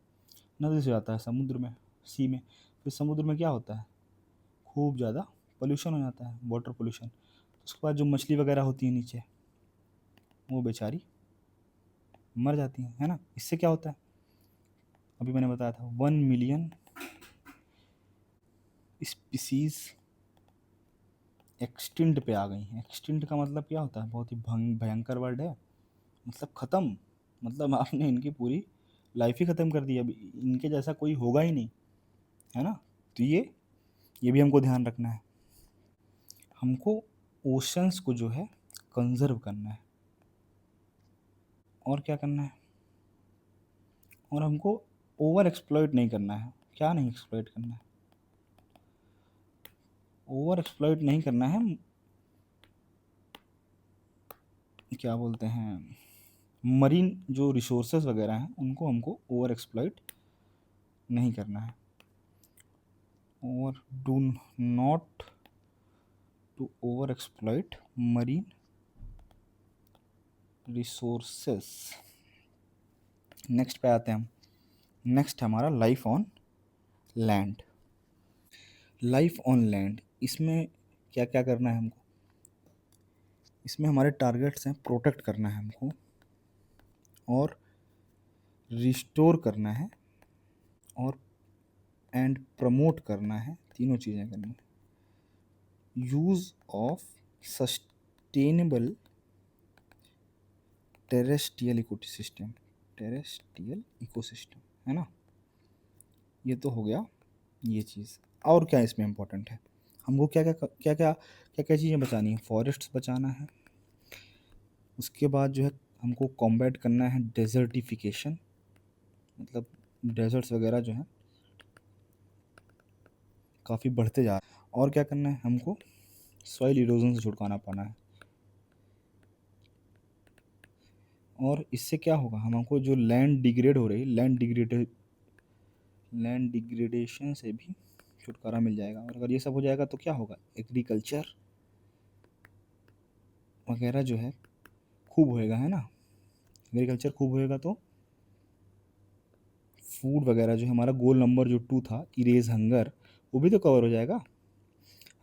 नदी से जाता है समुद्र में, सी में, फिर समुद्र में क्या होता है, खूब ज़्यादा पोल्यूशन हो जाता है, वाटर पोल्यूशन। उसके बाद जो मछली वगैरह होती है नीचे, वो बेचारी मर जाती हैं, है ना। इससे क्या होता है, अभी मैंने बताया था 1 मिलियन स्पीसीज एक्सटिंक्ट पे आ गई हैं। एक्सटिंक्ट का मतलब क्या होता है, बहुत ही भयंकर वर्ड है, मतलब ख़त्म, मतलब आपने इनकी पूरी लाइफ ही ख़त्म कर दी, अभी इनके जैसा कोई होगा ही नहीं, है ना। तो ये भी हमको ध्यान रखना है। हमको ओशंस को जो है कंजर्व करना है, और क्या करना है, और हमको ओवर एक्सप्लॉइट नहीं करना है। क्या नहीं एक्सप्लॉइट करना है, ओवर एक्सप्लॉइट नहीं करना है, क्या बोलते हैं, मरीन जो रिसोर्सेज वगैरह हैं उनको हमको ओवर एक्सप्लॉइट नहीं करना है। और do not to over exploit marine resources. Next पे आते हैं हम, नेक्स्ट हमारा life on land. Life on land, इसमें क्या क्या करना है हमको, इसमें हमारे टारगेट्स हैं, प्रोटेक्ट करना है हमको, और रिस्टोर करना है, और एंड प्रमोट करना है, तीनों चीज़ें करनी है। Use of sustainable terrestrial ecosystem, terrestrial ecosystem, है ना। ये तो हो गया ये चीज़। और क्या इसमें इम्पोर्टेंट है, हमको क्या क्या क्या क्या क्या क्या चीज़ें बचानी है, फॉरेस्ट्स बचाना है। उसके बाद जो है हमको कॉम्बैट करना है डेजर्टिफिकेशन, मतलब डेजर्ट्स वगैरह जो हैं काफ़ी बढ़ते जा रहे हैं। और क्या करना है, हमको सॉइल इरोजन से छुटकारा पाना है। और इससे क्या होगा, हमको जो लैंड डिग्रेड हो रही है, लैंड डिग्रेडेशन से भी छुटकारा मिल जाएगा। और अगर ये सब हो जाएगा तो क्या होगा, एग्रीकल्चर वगैरह जो है खूब होएगा, है ना, एग्रीकल्चर खूब होएगा तो फूड वगैरह जो हमारा गोल नंबर जो 2 था, इरेज हंगर, वो भी तो कवर हो जाएगा।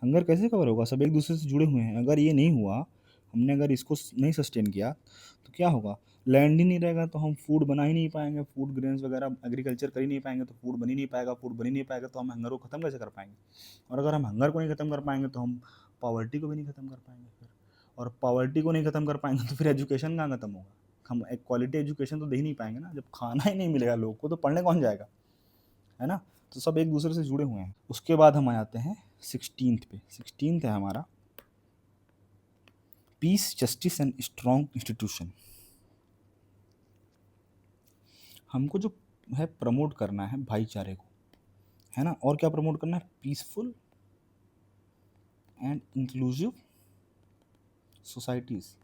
हंगर कैसे कवर होगा? सब एक दूसरे से जुड़े हुए हैं। अगर ये नहीं हुआ, हमने अगर इसको नहीं सस्टेन किया तो क्या होगा? लैंड ही नहीं रहेगा तो हम फूड बना ही नहीं पाएंगे, फूड ग्रेन्स वगैरह एग्रीकल्चर कर ही नहीं पाएंगे, तो फूड बन ही नहीं पाएगा। फूड बन ही नहीं पाएगा तो हम हंगर को ख़त्म कैसे कर पाएंगे? और अगर हम हंगर को नहीं ख़त्म कर पाएंगे तो हम पॉवर्टी को भी नहीं ख़त्म कर पाएंगे फिर। और पॉवर्टी को नहीं ख़त्म कर पाएंगे तो फिर एजुकेशन कहाँ ख़त्म होगा? हम एक क्वालिटी एजुकेशन तो दे ही नहीं पाएंगे ना। जब खाना ही नहीं मिलेगा लोगों को तो पढ़ने कौन जाएगा, है ना? तो सब एक दूसरे से जुड़े हुए हैं। उसके बाद हम आ जाते हैं 16th पे। 16th है हमारा peace, justice and strong institution. हमको जो है प्रमोट करना है भाईचारे को, है ना। और क्या प्रमोट करना है? Peaceful and inclusive societies.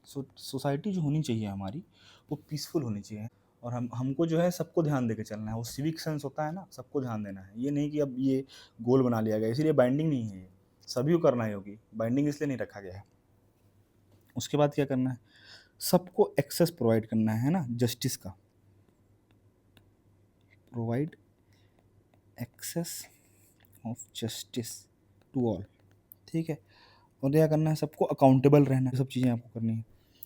Society जो होनी चाहिए हमारी, वो पीसफुल होनी चाहिए। और हमको जो है सबको ध्यान देके चलना है। वो सिविक सेंस होता है ना, सबको ध्यान देना है। ये नहीं कि अब ये गोल बना लिया गया, इसीलिए बाइंडिंग नहीं है। ये सभी को करना ही होगी, बाइंडिंग इसलिए नहीं रखा गया है। उसके बाद क्या करना है? सबको एक्सेस प्रोवाइड करना है ना, जस्टिस का। Provide access of justice to all, ठीक है। और क्या करना है? सबको अकाउंटेबल रहना है। सब चीज़ें आपको करनी है।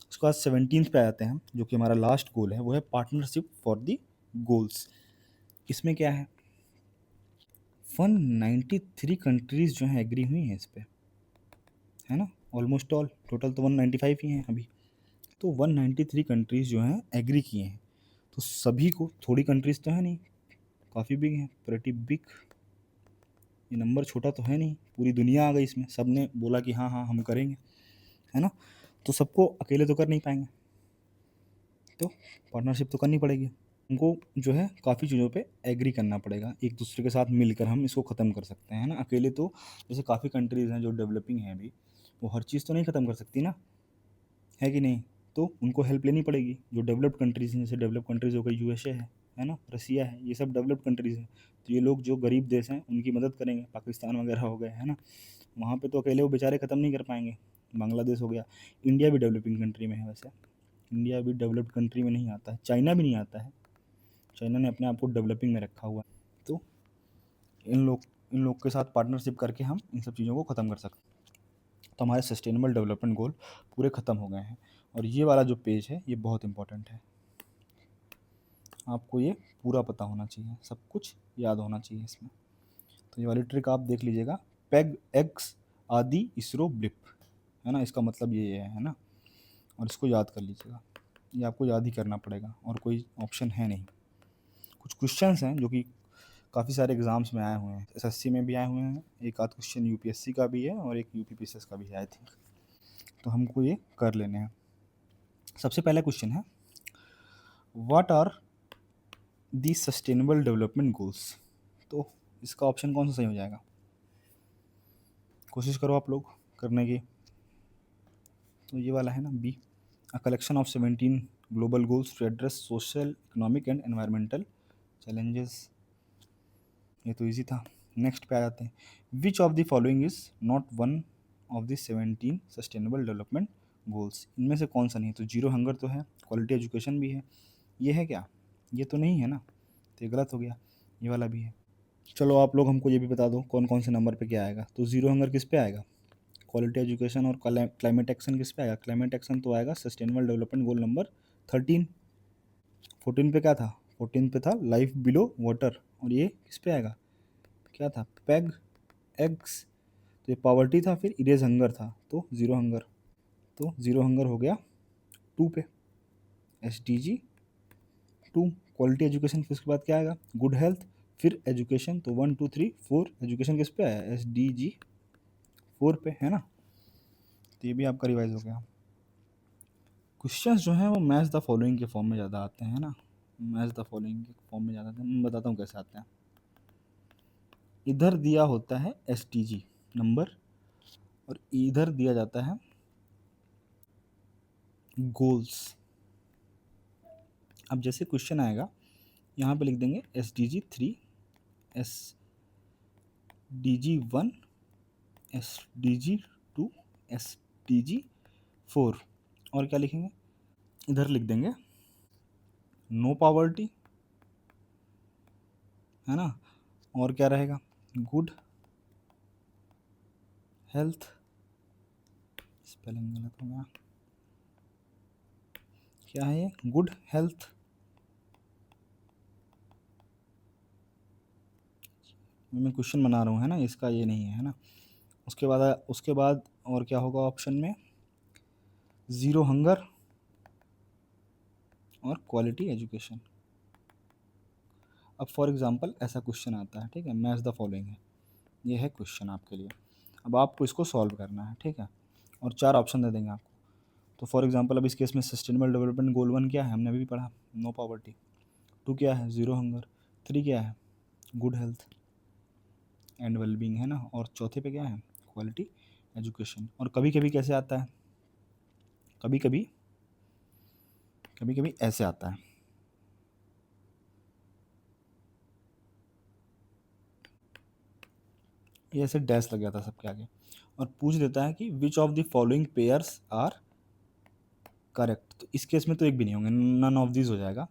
उसके बाद 17th पे आते हैं हम, जो कि हमारा लास्ट गोल है, वो है पार्टनरशिप फॉर द गोल्स। इसमें क्या है? 193 कंट्रीज जो हैं एग्री हुई हैं इस पे, है ना। ऑलमोस्ट ऑल, टोटल तो 195 ही हैं अभी। तो 193 कंट्रीज जो हैं एग्री किए हैं। तो सभी को, थोड़ी कंट्रीज तो है नहीं, काफ़ी बिग हैं, प्रेटी बिग। ये नंबर छोटा तो है नहीं, पूरी दुनिया आ गई इसमें। सब ने बोला कि हाँ हाँ हम करेंगे, है ना। तो सबको अकेले तो कर नहीं पाएंगे, तो पार्टनरशिप तो करनी पड़ेगी। उनको जो है काफ़ी चीज़ों पे एग्री करना पड़ेगा। एक दूसरे के साथ मिलकर हम इसको ख़त्म कर सकते हैं, है ना। अकेले तो जैसे काफ़ी कंट्रीज़ हैं जो डेवलपिंग हैं अभी, वो हर चीज़ तो नहीं ख़त्म कर सकती ना, है कि नहीं। तो उनको हेल्प लेनी पड़ेगी। जो डेवलप्ड कंट्रीज़ हैं, जैसे डेवलप्ड कंट्रीज़ हो गई यूएसए है ना, रसिया है, ये सब डेवलप्ड कंट्रीज़ हैं। तो ये लोग जो गरीब देश हैं उनकी मदद करेंगे। पाकिस्तान वगैरह हो गए, है ना, वहाँ पे तो अकेले वो बेचारे ख़त्म नहीं कर पाएंगे। बांग्लादेश हो गया। इंडिया भी डेवलपिंग कंट्री में है वैसे। इंडिया भी डेवलप्ड कंट्री में नहीं आता है। चाइना भी नहीं आता है। चाइना ने अपने आप को डेवलपिंग में रखा हुआ है। तो इन लोग के साथ पार्टनरशिप करके हम इन सब चीज़ों को ख़त्म कर सकते हैं। तो हमारे सस्टेनेबल डेवलपमेंट गोल पूरे ख़त्म हो गए हैं। और ये वाला जो पेज है ये बहुत इंपॉर्टेंट है। आपको ये पूरा पता होना चाहिए, सब कुछ याद होना चाहिए इसमें। तो ये वाली ट्रिक आप देख लीजिएगा। पेग एक्स आदि इसरो ब्लिप, है ना, इसका मतलब ये है ना। और इसको याद कर लीजिएगा। ये आपको याद ही करना पड़ेगा और कोई ऑप्शन है नहीं। कुछ क्वेश्चंस हैं जो कि काफ़ी सारे एग्ज़ाम्स में आए हुए हैं। एसएससी में भी आए हुए हैं, एक आध क्वेश्चन यूपीएससी का भी है और एक यूपीपीसीएस का भी है आई थिंक। तो हमको ये कर लेने हैं। सबसे पहला क्वेश्चन है, what are the sustainable development goals. तो इसका ऑप्शन कौन सा सही हो जाएगा? कोशिश करो आप लोग करने की। तो ये वाला है ना, B, a collection of 17 global goals to address social, economic and environmental challenges. ये तो इजी था। नेक्स्ट पे आ जाते हैं, which of the following is not one of the 17 sustainable development goals. इनमें से कौन सा नहीं? तो जीरो हंगर तो है, क्वालिटी एजुकेशन भी है, ये है क्या? ये तो नहीं है ना, तो ये गलत हो गया। ये वाला भी है। चलो आप लोग हमको ये भी बता दो कौन कौन से नंबर पे क्या आएगा। तो जीरो हंगर किस पे आएगा? Quality education. और क्लाइमेट एक्शन किस पे आएगा? क्लाइमेट एक्शन तो आएगा सस्टेनेबल डेवलपमेंट गोल नंबर 13। 14 पे क्या था? 14 पे था लाइफ बिलो वाटर। और ये किस पे आएगा? क्या था? Peg eggs. तो ये पॉवर्टी था, फिर इरेज हंगर था, तो ज़ीरो हंगर। तो ज़ीरो हंगर हो गया 2 पे, SDG 2। क्वालिटी एजुकेशन, फिर उसके बाद क्या आएगा? गुड हेल्थ, फिर एजुकेशन, तो 1 2 3 4। एजुकेशन किस पे आया? SDG 4 पे, है ना। तो ये भी आपका रिवाइज हो गया। क्वेश्चंस जो हैं वो मैच द फॉलोइंग के फॉर्म में ज़्यादा आते हैं ना, मैच द फॉलोइंग के फॉर्म में ज़्यादा आते हैं। मैं बताता हूँ कैसे आते हैं। इधर दिया होता है SDG नंबर और इधर दिया जाता है गोल्स। अब जैसे क्वेश्चन आएगा, यहाँ पे लिख देंगे SDG 3, SDG 1, SDG 2, SDG 4। और क्या लिखेंगे, इधर लिख देंगे नो पॉवर्टी, है ना। और क्या रहेगा, गुड हेल्थ, स्पेलिंग गलत हो गया, क्या है ये, गुड हेल्थ। मैं क्वेश्चन बना रहा हूँ, है ना, इसका ये नहीं है ना। उसके बाद और क्या होगा ऑप्शन में, ज़ीरो हंगर और क्वालिटी एजुकेशन। अब फॉर एग्जांपल ऐसा क्वेश्चन आता है, ठीक है, मैच द फॉलोइंग है, ये है क्वेश्चन आपके लिए। अब आपको इसको सॉल्व करना है, ठीक है, और 4 ऑप्शन दे देंगे आपको। तो फॉर एग्जांपल अब इस केस में सस्टेनेबल डेवलपमेंट गोल 1 क्या है, हमने अभी भी पढ़ा, नो पॉवर्टी। 2 क्या है, ज़ीरो हंगर। 3 क्या है, गुड हेल्थ एंड वेलबींग, है ना। और चौथे पे क्या है, क्वालिटी एजुकेशन। और कभी कभी कैसे आता है, कभी कभी कभी कभी ऐसे आता है, ये ऐसे डैश लग जाता है सबके आगे, और पूछ देता है कि which of the following pairs are correct. तो इस केस में तो एक भी नहीं होंगे, नन ऑफ दिस हो जाएगा,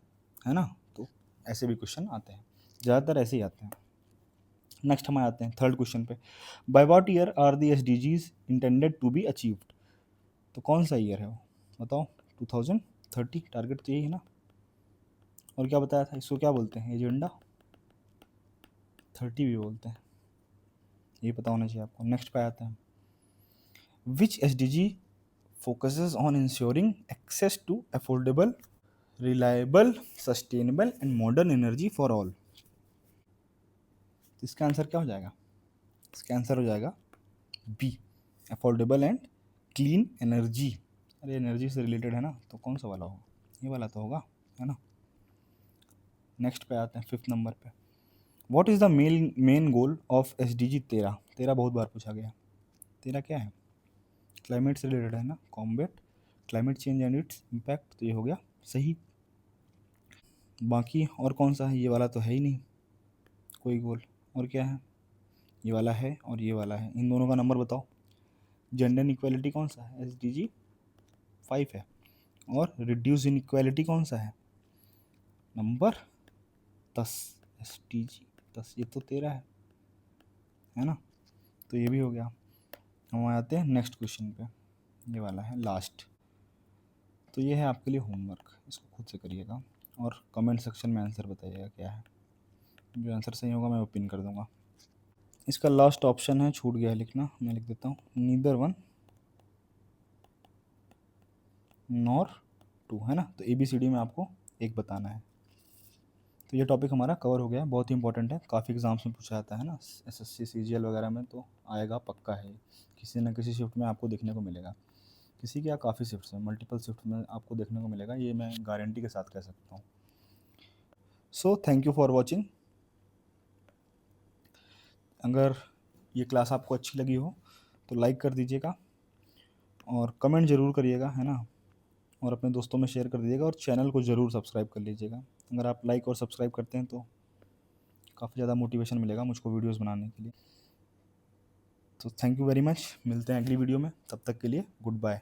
है ना। तो ऐसे भी क्वेश्चन आते हैं, ज़्यादातर ऐसे ही आते हैं। नेक्स्ट हम आते हैं थर्ड क्वेश्चन पे, by what year are the SDGs intended to be achieved. तो कौन सा ईयर है वो, बताओ। 2030 टारगेट तो यही है ना। और क्या बताया था, इसको क्या बोलते हैं, एजेंडा 30 भी बोलते हैं, ये पता होना चाहिए आपको। नेक्स्ट पे आते हैं, विच SDG focuses on ensuring access to affordable, reliable, sustainable and modern energy for all। तो इसका आंसर क्या हो जाएगा, इसका आंसर हो जाएगा B, affordable and clean energy. अरे एनर्जी से रिलेटेड है ना, तो कौन सा वाला होगा, ये वाला तो होगा, है ना। नेक्स्ट पे आते हैं फिफ्थ नंबर पे, what is the main goal of SDG 13। 13 बहुत बार पूछा गया, 13 क्या है, क्लाइमेट से रिलेटेड है ना, combat climate change and its impact, तो ये हो गया सही। बाकी और कौन सा है, ये वाला तो है ही नहीं कोई गोल। और क्या है, ये वाला है और ये वाला है, इन दोनों का नंबर बताओ। जेंडर इक्वालिटी कौन सा है, SDG 5 है। और रिड्यूस इनइक्वालिटी कौन सा है, नंबर 10, SDG 10, ये तो 13 है ना। तो ये भी हो गया। हम आते हैं नेक्स्ट क्वेश्चन पे, ये वाला है लास्ट। तो ये है आपके लिए होमवर्क, इसको खुद से करिएगा और कमेंट सेक्शन में आंसर बताइएगा क्या है। जो आंसर सही होगा मैं वो पिन कर दूंगा। इसका लास्ट ऑप्शन है, छूट गया है लिखना, मैं लिख देता हूँ, नीदर वन नॉर टू, है ना। तो ABCD में आपको एक बताना है। तो ये टॉपिक हमारा कवर हो गया, बहुत ही इंपॉर्टेंट है, काफ़ी एग्जाम्स में पूछा जाता है ना, SSC CGL वगैरह में तो आएगा पक्का है, किसी न किसी शिफ्ट में आपको देखने को मिलेगा, किसी क्या काफ़ी शिफ्ट्स में, मल्टीपल शिफ्ट में आपको देखने को मिलेगा, ये मैं गारंटी के साथ कह सकता हूँ। So thank you for watching. अगर ये क्लास आपको अच्छी लगी हो तो लाइक कर दीजिएगा और कमेंट ज़रूर करिएगा, है ना, और अपने दोस्तों में शेयर कर दीजिएगा और चैनल को ज़रूर सब्सक्राइब कर लीजिएगा। अगर आप लाइक और सब्सक्राइब करते हैं तो काफ़ी ज़्यादा मोटिवेशन मिलेगा मुझको वीडियोस बनाने के लिए। तो थैंक यू वेरी मच, मिलते हैं अगली वीडियो में, तब तक के लिए गुड बाय।